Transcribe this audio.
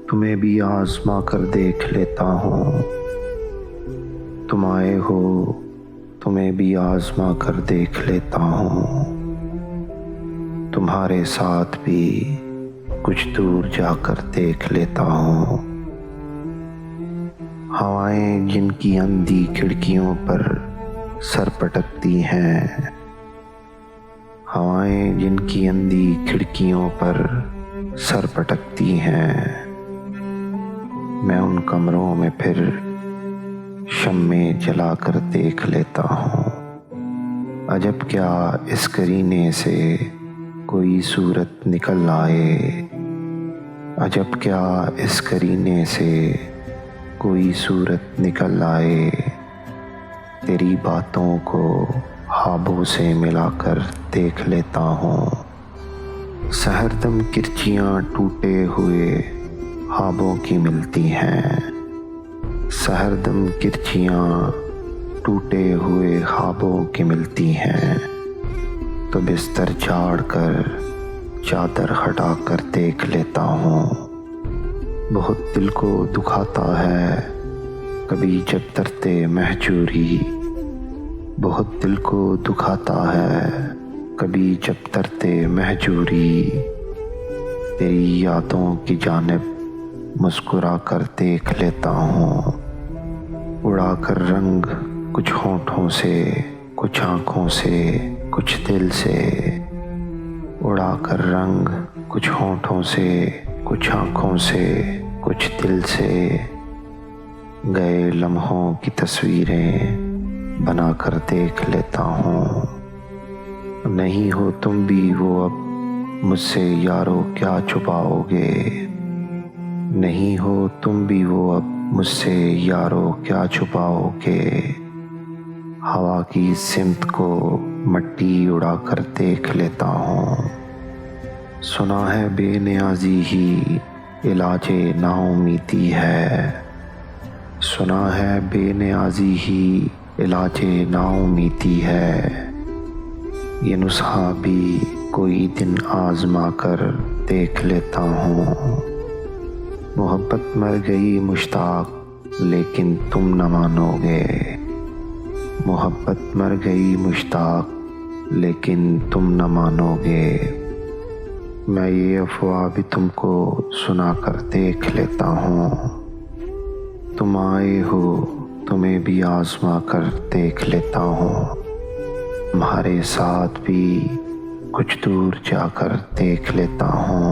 तुम्हें भी आजमा कर देख लेता हूँ। तुम आए हो, तुम्हें भी आजमा कर देख लेता हूँ। तुम्हारे साथ भी कुछ दूर जाकर देख लेता हूँ। हवाएं जिनकी अंधी खिड़कियों पर सर पटकती हैं, हवाएं जिनकी अंधी खिड़कियों पर सर पटकती हैं, मैं उन कमरों में फिर शम्मे जला कर देख लेता हूँ। अजब क्या इस करीने से कोई सूरत निकल आए, अजब क्या इस करीने से कोई सूरत निकल आए। तेरी बातों को ख्वाबों से मिलाकर देख लेता हूँ। सहरदम किरचियाँ टूटे हुए ख्वाबों की मिलती हैं, सहरदम किरचियाँ टूटे हुए ख्वाबों की मिलती हैं। तो बिस्तर झाड़ कर चादर हटा कर देख लेता हूँ। बहुत दिल को दुखाता है कभी जब दर्दे महजूरी, बहुत दिल को दुखाता है कभी जब दर्दे महजूरी। तेरी यादों की जानिब मुस्कुरा कर देख लेता हूँ। उड़ा कर रंग कुछ होठों से, कुछ आँखों से, कुछ दिल से, उड़ा कर रंग कुछ होठों से, कुछ आँखों से, कुछ दिल से। गए लम्हों की तस्वीरें बना कर देख लेता हूँ। नहीं हो तुम भी वो अब मुझसे यारो क्या छुपाओगे, नहीं हो तुम भी वो अब मुझसे यारो क्या छुपाओगे। हवा की सिमत को मट्टी उड़ा कर देख लेता हूँ। सुना है बेनियाजी ही इलाजे नाउमीदी है, सुना है बेनियाजी ही इलाजे नाउमीदी है। ये नुस्खा भी कोई दिन आजमा कर देख लेता हूँ। मोहब्बत मर गई मुश्ताक लेकिन तुम न मानोगे, मोहब्बत मर गई मुश्ताक लेकिन तुम न मानोगे। मैं ये अफवाह भी तुमको सुना कर देख लेता हूँ। तुम आए हो, तुम्हें भी आजमा कर देख लेता हूँ। तुम्हारे साथ भी कुछ दूर जाकर देख लेता हूँ।